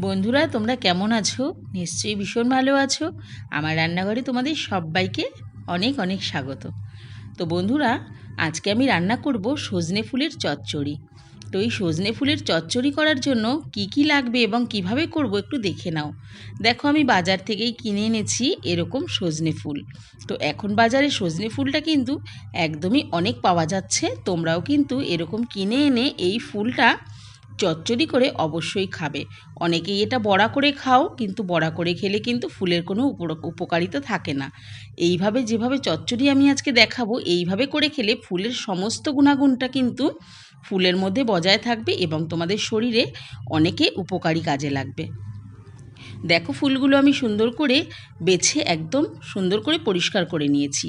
বন্ধুরা তোমরা কেমন আছো? নিশ্চয়ই ভীষণ ভালো আছো। আমার রান্নাঘরে তোমাদের সবাইকে অনেক অনেক স্বাগত। তো বন্ধুরা, আজকে আমি রান্না করব সজনে ফুলের চচ্চড়ি। তো এই সজনে ফুলের চচ্চড়ি করার জন্য কি কি লাগবে এবং কিভাবে করব একটু দেখে নাও। দেখো, আমি বাজার থেকেই কিনে এনেছি এরকম সজনে ফুল। তো এখন বাজারে সজনে ফুলটা কিন্তু একদমই অনেক পাওয়া যাচ্ছে। তোমরাও কিন্তু এরকম কিনে এনে এই ফুলটা চচ্চড়ি করে অবশ্যই খাবে। অনেকেই এটা বড়া করে খাও, কিন্তু বড়া করে খেলে কিন্তু ফুলের কোনো উপকারিতা থাকে না। এইভাবে যেভাবে চচ্চড়ি আমি আজকে দেখাবো, এইভাবে করে খেলে ফুলের সমস্ত গুণাগুণটা কিন্তু ফুলের মধ্যে বজায় থাকবে এবং তোমাদের শরীরে অনেকে উপকারী কাজে লাগবে। দেখো, ফুলগুলো আমি সুন্দর করে বেছে একদম সুন্দর করে পরিষ্কার করে নিয়েছি,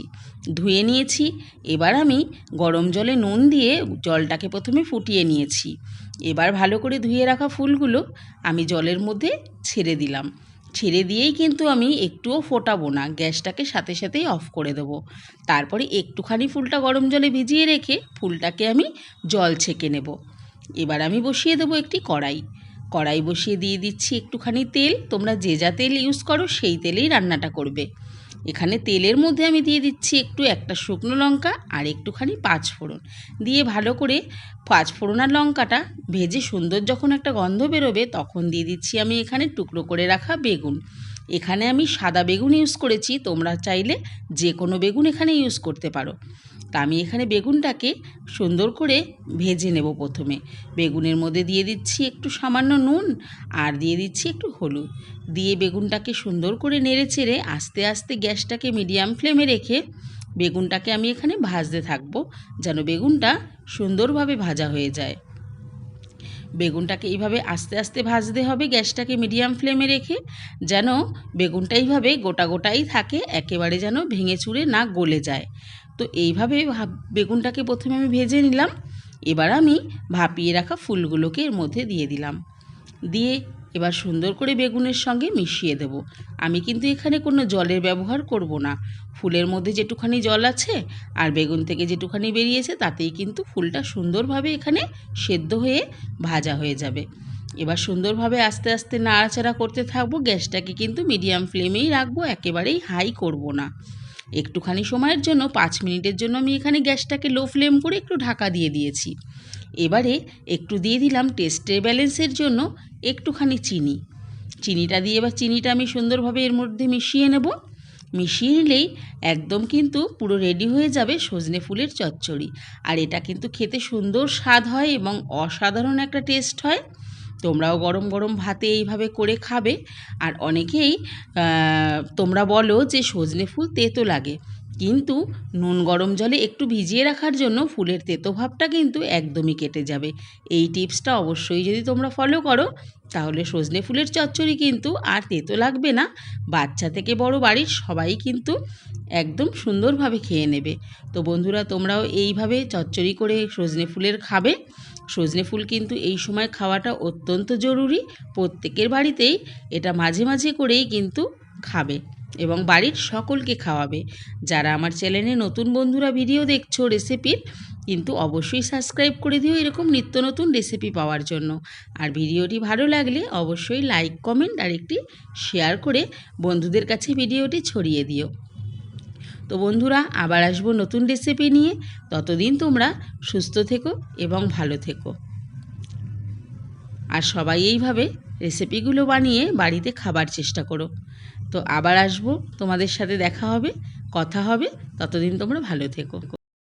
ধুয়ে নিয়েছি। এবার আমি গরম জলে নুন দিয়ে জলটাকে প্রথমে ফুটিয়ে নিয়েছি। এবার ভালো করে ধুয়ে রাখা ফুলগুলো আমি জলের মধ্যে ছেড়ে দিলাম। ছেড়ে দিয়েই কিন্তু আমি একটুও ফোটাবো না, গ্যাসটাকে সাথে সাথেই অফ করে দেবো। তারপরে একটুখানি ফুলটা গরম জলে ভিজিয়ে রেখে ফুলটাকে আমি জল ছেঁকে নেব। এবার আমি বসিয়ে দেবো একটি কড়াই বসিয়ে দিয়ে দিচ্ছি একটুখানি তেল। তোমরা যে যা তেল ইউজ করো সেই তেলেই রান্নাটা করবে। এখানে তেলের মধ্যে আমি দিয়ে দিচ্ছি একটা শুকনো লঙ্কা আর একটুখানি পাঁচফোড়ন দিয়ে ভালো করে পাঁচফোড়ন আর লঙ্কাটা ভেজে সুন্দর যখন একটা গন্ধ বেরোবে তখন দিয়ে দিচ্ছি আমি এখানে টুকরো করে রাখা বেগুন। এখানে আমি সাদা বেগুন ইউজ করেছি, তোমরা চাইলে যে কোনো বেগুন এখানে ইউজ করতে পারো। তা আমি এখানে বেগুনটাকে সুন্দর করে ভেজে নেব। প্রথমে বেগুনের মধ্যে দিয়ে দিচ্ছি একটু সামান্য নুন আর দিয়ে দিচ্ছি একটু হলুদ দিয়ে বেগুনটাকে সুন্দর করে নেড়ে চেড়ে আস্তে আস্তে গ্যাসটাকে মিডিয়াম ফ্লেমে রেখে বেগুনটাকে আমি এখানে ভাজতে থাকবো, যেন বেগুনটা সুন্দরভাবে ভাজা হয়ে যায়। বেগুনটাকে এইভাবে আস্তে আস্তে ভাজতে হবে গ্যাসটাকে মিডিয়াম ফ্লেমে রেখে, যেন বেগুনটা এইভাবে গোটা গোটাই থাকে, একেবারে যেন ভেঙে চুরে না গলে যায়। তো এইভাবে বেগুনটাকে প্রথমে আমি ভেজে নিলাম। এবার আমি ভাপিয়ে রাখা ফুলগুলোকে এর মধ্যে দিয়ে দিলাম। দিয়ে এবার সুন্দর করে বেগুনের সঙ্গে মিশিয়ে দেব। আমি কিন্তু এখানে কোনো জলের ব্যবহার করব না। ফুলের মধ্যে যেটুখানি জল আছে আর বেগুন থেকে যেটুখানি বেরিয়েছে তাতেই কিন্তু ফুলটা সুন্দরভাবে এখানে সেদ্ধ হয়ে ভাজা হয়ে যাবে। এবার সুন্দরভাবে আস্তে আস্তে নাড়াচাড়া করতে থাকবো। গ্যাসটাকে কিন্তু মিডিয়াম ফ্লেমেই রাখবো, একেবারেই হাই করব না। একটুখানি সময়ের জন্য 5 মিনিটের জন্য আমি এখানে গ্যাসটাকে লো ফ্লেম করে একটু ঢাকা দিয়ে দিয়েছি। এবারে একটু দিয়ে দিলাম টেস্টের ব্যালেন্সের জন্য একটুখানি চিনিটা দিয়ে এবার চিনিটা আমি সুন্দরভাবে এর মধ্যে মিশিয়ে নেব। মিশিয়ে নিলেই একদম কিন্তু পুরো রেডি হয়ে যাবে সজনে ফুলের চচ্চড়ি। আর এটা কিন্তু খেতে সুন্দর স্বাদ হয় এবং অসাধারণ একটা টেস্ট হয়। তোমরাও গরম গরম ভাতে এইভাবে করে খাবে। আর অনেকেই তোমরা বলো যে সজনে ফুল তেতো লাগে, কিন্তু নুন গরম জলে একটু ভিজিয়ে রাখার জন্য ফুলের তেতো ভাবটা কিন্তু একদমই কেটে যাবে। এই টিপসটা অবশ্যই যদি তোমরা ফলো করো তাহলে সজনে ফুলের চচ্চড়ি কিন্তু আর তেতো লাগবে না। বাচ্চা থেকে বড় বাড়ির সবাই কিন্তু একদম সুন্দরভাবে খেয়ে নেবে। তো বন্ধুরা, তোমরাও এইভাবে চচ্চড়ি করে সজনে ফুলের খাবে। সজনে ফুল কিন্তু এই সময় খাওয়াটা অত্যন্ত জরুরি। প্রত্যেকের বাড়িতেই এটা মাঝে মাঝে করেই কিন্তু খাবে এবং বাড়ির সকলকে খাওয়াবে। যারা আমার চ্যানেলে নতুন বন্ধুরা ভিডিও দেখছো রেসিপির, কিন্তু অবশ্যই সাবস্ক্রাইব করে দিও এরকম নিত্য নতুন রেসিপি পাওয়ার জন্য। আর ভিডিওটি ভালো লাগলে অবশ্যই লাইক, কমেন্ট আর একটি শেয়ার করে বন্ধুদের কাছে ভিডিওটি ছড়িয়ে দিও। তো বন্ধুরা, আবার আসবো নতুন রেসিপি নিয়ে। ততদিন তোমরা সুস্থ থেকো এবং ভালো থেকো। আর সবাই এইভাবে রেসিপিগুলো বানিয়ে বাড়িতে খাবার চেষ্টা করো। তো আবার আসবো, তোমাদের সাথে দেখা হবে, কথা হবে। ততদিন তোমরা ভালো থেকো।